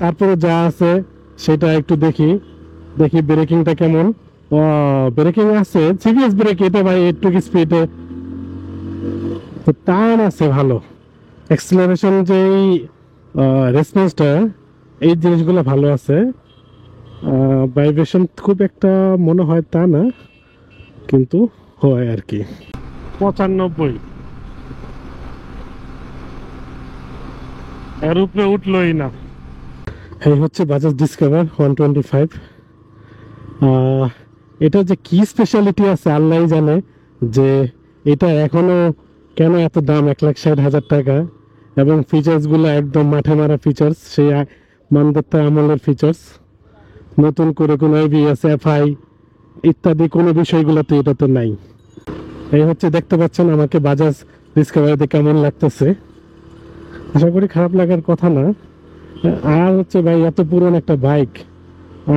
তারপরে যা আছে সেটা একটু দেখি, দেখি ব্রেকিংটা কেমন। ব্রেকিং আছে, সিবিএস ব্রেক এটা ভাই, একটু স্পিডে টান আছে ভালো, অ্যাক্সিলারেশন যে রেসপন্সটা, এই জিনিসগুলো ভালো আছে। ভাইব্রেশন খুব একটা মনে হয় তা না, কিন্তু হয় আর কি। 95, এর উপরে উঠলোই না। এই হচ্ছে বাজাজ ডিসকভার 125। এটা যে কি স্পেশালিটি আছে আল্লাহ জানে, যে এটা এখনো কেন এত দাম, 1,60,000 টাকা। এবং ফিচার্স গুলো একদম মাঠে মারা ফিচার্স, সেই মানদত্তা আমলের ফিচার্স। নতুন করে কোনো ABS, FI ইত্যাদি কোনো বিষয়গুলোতে এটাতে নাই। এই হচ্ছে দেখতে পাচ্ছেন আমাকে বাজাজ ডিসকভারিতে কেমন লাগতেছে। আশা করি খারাপ লাগার কথা না। আর হচ্ছে ভাই, এত পুরনো একটা বাইক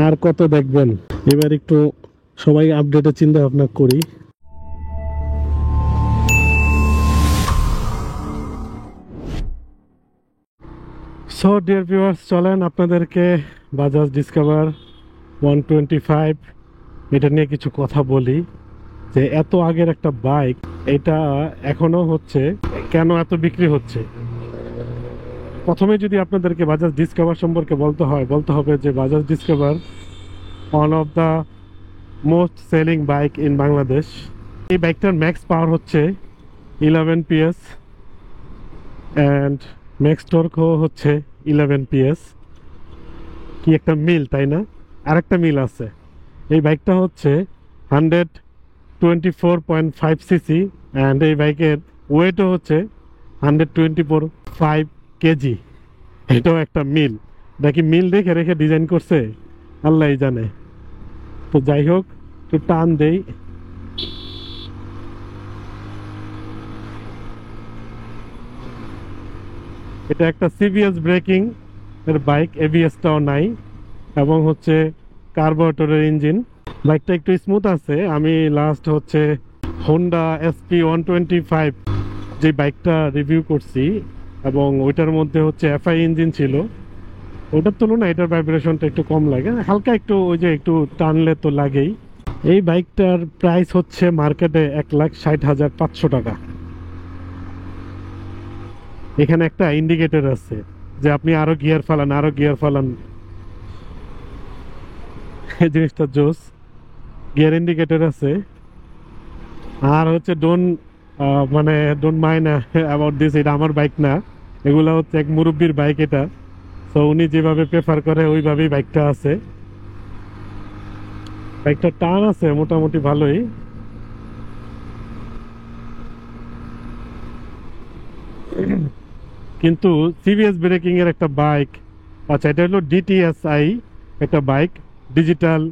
আর কত দেখবেন। এবার একটু সবাই আপডেটের চিন্তা ভাবনা করি। সো ডিয়ার ভিউয়ার্স, চলেন আপনাদেরকে বাজাজ ডিসকভার 125 এটা নিয়ে কিছু কথা বলি। যে এত আগের একটা বাইক, এটা এখনো হচ্ছে কেন এত বিক্রি হচ্ছে। প্রথমে যদি আপনাদেরকে বাজাজ ডিসকভার সম্পর্কে বলতে হবে যে Bajaj discover one of the most selling bike in Bangladesh. এই বাইকটার ম্যাক্স পাওয়ার হচ্ছে 11 PS অ্যান্ড ম্যাক্স টর্কও হচ্ছে 11 PS। কি একটা মিল, তাই না? আরেকটা মিল আছে। এই বাইকটা হচ্ছে 124.5 সিসি অ্যান্ড এই বাইকের ওয়েটও হচ্ছে 124.5 কেজি। এটাও একটা মিল। নাকি মিল দেখে রেখে ডিজাইন করছে আল্লাহ জানে। তো যাই হোক, একটু টান দেই। এটা একটা সিবিএস ব্রেকিং এর বাইক, ABS-টাও নাই, এবং হচ্ছে কার্বোরেটরের ইঞ্জিন। বাইকটা একটু স্মুথ আছে। আমি লাস্ট হচ্ছে হোন্ডা SP125 যে বাইকটা রিভিউ করছি, এবং ওইটার মধ্যে হচ্ছে FI ইঞ্জিন ছিল। ওটার তুলনায় এটার ভাইব্রেশনটা একটু কম লাগে, হালকা একটু, ওই যে একটু টানলে তো লাগেই। এই বাইকটার প্রাইস হচ্ছে মার্কেটে 1,60,500 টাকা। এখানে একটা ইন্ডিকেটর আছে যে আপনি আরো গিয়ার ফালান। এই জিনিসটা জোস, গিয়ার ইন্ডিকেটর আছে। আর হচ্ছে ডোন্ট মাইন্ড অ্যাবাউট দিস, এটা আমার বাইক না, এগুলা হচ্ছে এক মুরব্বীর বাইক এটা। তো উনি যেভাবে প্রেফার করে ওইভাবেই বাইকটা আছে। বাইকটা টান আছে মোটামুটি ভালোই। কিন্তু সিবিএস ব্রেকিং এর একটা বাইক, আচ্ছা এটা হলো DTSI একটা bike, digital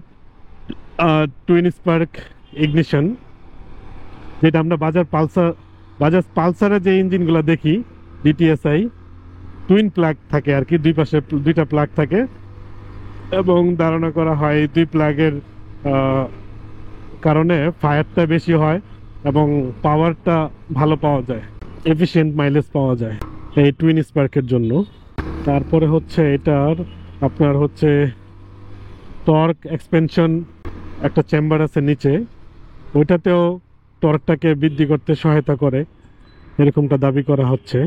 twin spark ignition, যেটা আমরা বাজাজ পালসারের যে ইঞ্জিনগুলো দেখি, DTSI টুইন প্লাগ থাকে আর কি, দুই পাশে দুইটা প্লাগ থাকে, এবং ধারণা করা হয় এই দুই প্লাগের কারণে ফায়ারটা বেশি হয় এবং পাওয়ারটা ভালো পাওয়া যায়, এফিশিয়েন্ট মাইলেজ পাওয়া যায় এই টুইন স্পার্কের জন্য। তারপরে হচ্ছে এটার আপনার হচ্ছে টর্ক এক্সপেনশন একটা চেম্বার আছে নিচে, ওইটাতেও টর্কটাকে বৃদ্ধি করতে সহায়তা করে, এরকমটা দাবি করা হচ্ছে।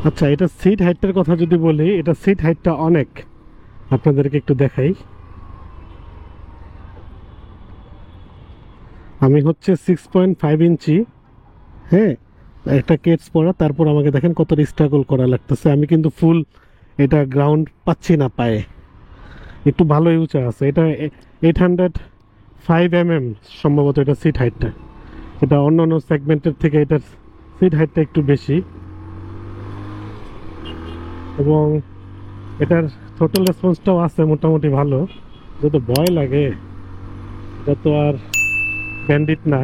আচ্ছা, এটা সিট হাইটটার কথা যদি বলি, এটা সিট হাইটটা অনেক, আপনাদেরকে একটু দেখাই। আমি হচ্ছে 6.5 ইঞ্চি, হ্যাঁ, একটা কেটস পরা, তারপর আমাকে দেখেন কত স্ট্রাগল করা লাগতেছে। আমি কিন্তু ফুল এটা গ্রাউন্ড পাচ্ছি না পায়ে, একটু ভালোই উঁচা আছে। এটা 805 mm সম্ভবত এটা সিট হাইটটা। এটা অন্য অন্য সেগমেন্টের থেকে এটার সিট হাইটটা একটু বেশি, এবং এটার টোটাল রেসপন্সটাও আছে মোটামুটি ভালো। যত ভয় লাগে, যত আর ব্যান্ডিট না।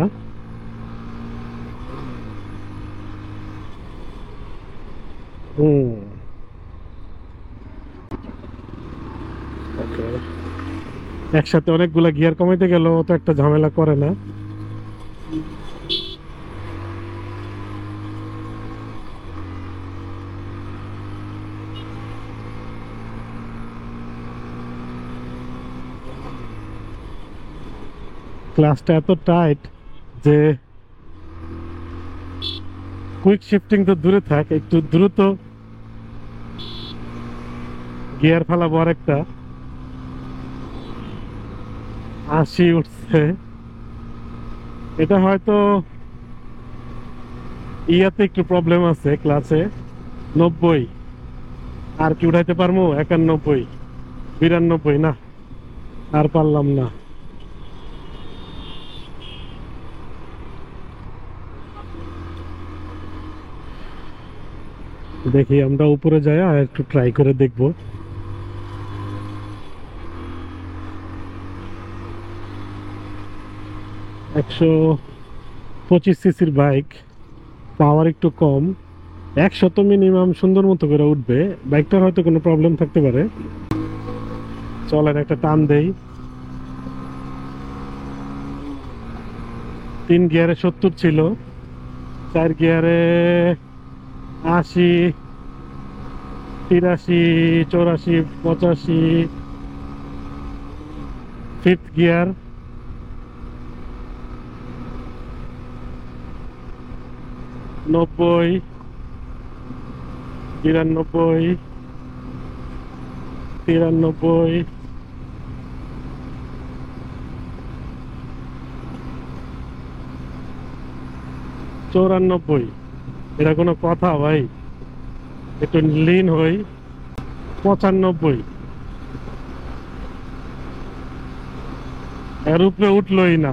একসাথে অনেকগুলা গিয়ার কমাইতে গেলেও তো একটা ঝামেলা করে না। ক্লাসটা এত টাইট যে কুইক শিফটিং তো দূরে থাক, একটু দ্রুত গিয়ার ফেলাবো আরেকটা। 80 উঠছে, এটা হয়তো ইয়াতে একটু প্রবলেম আছে ক্লাসে। 90 আর কি উঠাইতে পারবো? 91, 92 না, আর পারলাম না। দেখি আমরা উপরে যাই আর একটু ট্রাই করে দেখবো। একশো 25 সিসির বাইক, পাওয়ার একটু কম, 100 তো মিনিমাম সুন্দর মতো করে উঠবে। বাইকটার হয়তো কোনো প্রবলেম থাকতে পারে। চলেন একটা টান দেই। 3 গিয়ারে 70 ছিল, 4 গিয়ারে 80, 83, 84, 85, 5th গিয়ার 90, 92, 93, 94। এটা কোনো কথা ভাই? একটু লিন হই। 95, এর উপরে উঠলোই না।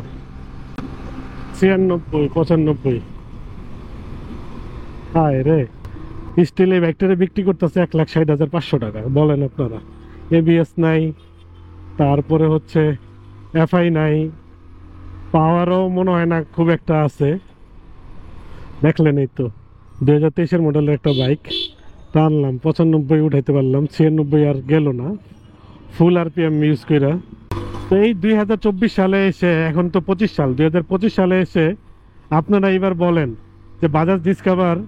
96, 95। হায় রে, স্টিল এই ব্যাগটারে বিক্রি করতেছে 1,60,500 টাকা। বলেন আপনারা, এবিএস নাই, তারপরে হচ্ছে এফআই নাই, পাওয়ারও মনে হয় না খুব একটা আছে। দেখলেন, এই তো 2023-এর মডেলের একটা বাইক টানলাম, 95 উঠাইতে পারলাম, 96 আর গেল না ফুল আরপিএম ইউজ কইরা। তো এই 2024 সালে এসে, এখন তো 25 সাল, 2025 সালে এসে আপনারা এবার বলেন যে বাজাজ ডিসকভার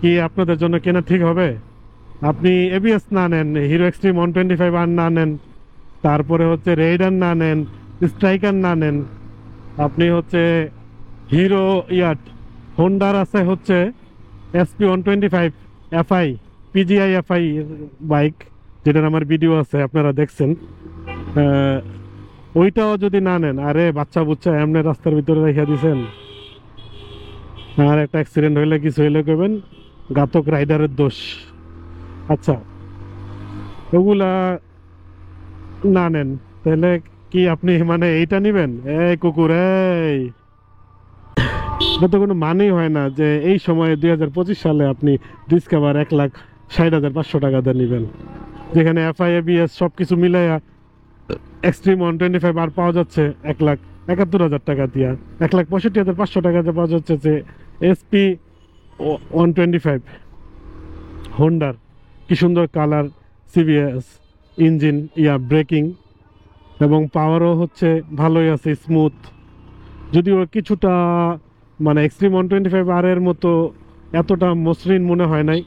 কি আপনাদের জন্য কেনা ঠিক হবে? আপনি এবিএস না নেন, হিরো এক্সট্রিম 125 আর না নেন, তারপরে হচ্ছে রেইডার না নেন, স্ট্রাইকার না নেন, আপনি হচ্ছে হিরো ইয়াট, হোন্ডার আছে হচ্ছে SP 125 FI, PGI FI bike, যেটার আমার ভিডিও আছে আপনারা দেখছেন। ওইটাও যদি না নেন, আরে বাচ্চা বুচ্চা এমনি রাস্তার ভিতরে রেখে দিছেন, আর একটা অ্যাক্সিডেন্ট হইলে কিছু হইলে কইবেন ঘাতক রাইডারের দোষ। আচ্ছা, ওগুলা না নেন, তাহলে কি আপনি মানে এইটা নিবেন? এই কুকুর, এই এটা তো কোনো মানেই হয় না যে এই সময়ে 2025 সালে আপনি ডিসকভার 1,60,500 টাকা দিয়ে নিবেন, যেখানে এফআই এবিএস সবকিছু মিলাইয়া এক্সট্রিম 125 আর পাওয়া যাচ্ছে 1,71,000 টাকা দিয়া, 1,65,500 টাকা দিয়ে পাওয়া যাচ্ছে যে এসপি 125 হোন্ডার। কি সুন্দর কালার, সিবিএস ইঞ্জিন, ব্রেকিং এবং পাওয়ারও হচ্ছে ভালোই আছে, স্মুথ। যদিও কিছুটা মানে এক্সট্রিম 125 আর এর মতো এতটা মসৃণ মনে হয় নাই,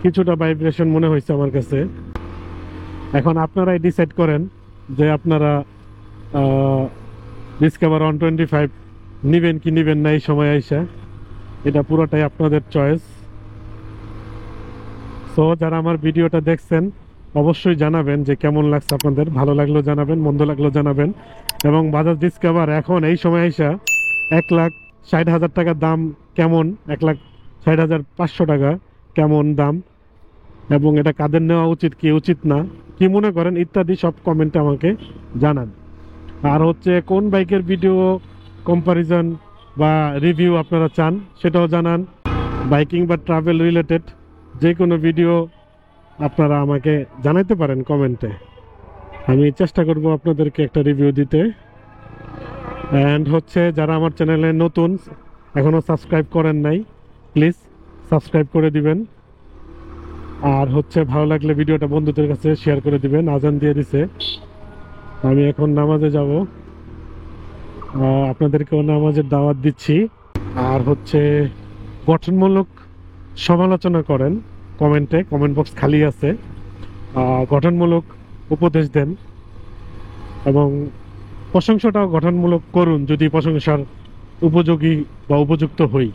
কিছুটা ভাইব্রেশন মনে হয়েছে আমার কাছে। এখন আপনারাই ডিসাইড করেন যে আপনারা ডিসকভার 125 নিবেন কি নিবেন না এই সময় আইসা। এটা পুরোটাই আপনাদের চয়েস। সো যারা আমার ভিডিওটা দেখছেন অবশ্যই জানাবেন যে কেমন লাগছে আপনাদের, ভালো লাগলো জানাবেন, মন্দ লাগলো জানাবেন। এবং বাজাজ ডিসকভার এখন এই সময় আইসা 1,60,000 টাকা দাম কেমন, 1,60,500 টাকা কেমন দাম, এবং এটা কাদের নেওয়া উচিত কি উচিত না, কি মনে করেন ইত্যাদি সব কমেন্টে আমাকে জানান। আর হচ্ছে কোন বাইকের ভিডিও কম্পারিজন বা রিভিউ আপনারা চান সেটাও জানান। বাইকিং বা ট্রাভেল রিলেটেড যে কোনো ভিডিও আপনারা আমাকে জানাতে পারেন কমেন্টে, আমি চেষ্টা করব আপনাদেরকে একটা রিভিউ দিতে। অ্যান্ড হচ্ছে যারা আমার চ্যানেলে নতুন, এখনও সাবস্ক্রাইব করেন নাই, প্লিজ সাবস্ক্রাইব করে দিবেন। আর হচ্ছে ভালো লাগলে ভিডিওটা বন্ধুদের কাছে শেয়ার করে দিবেন। আজান দিয়ে দিছে, আমি এখন নামাজে যাব, আপনাদেরকেও নামাজের দাওয়াত দিচ্ছি। আর হচ্ছে গঠনমূলক সমালোচনা করেন কমেন্টে, কমেন্ট বক্স খালি আছে, গঠনমূলক উপদেশ দেন এবং প্রশংসাটাও গঠনমূলক করুন যদি প্রশংসার উপযোগী বা উপযুক্ত হই।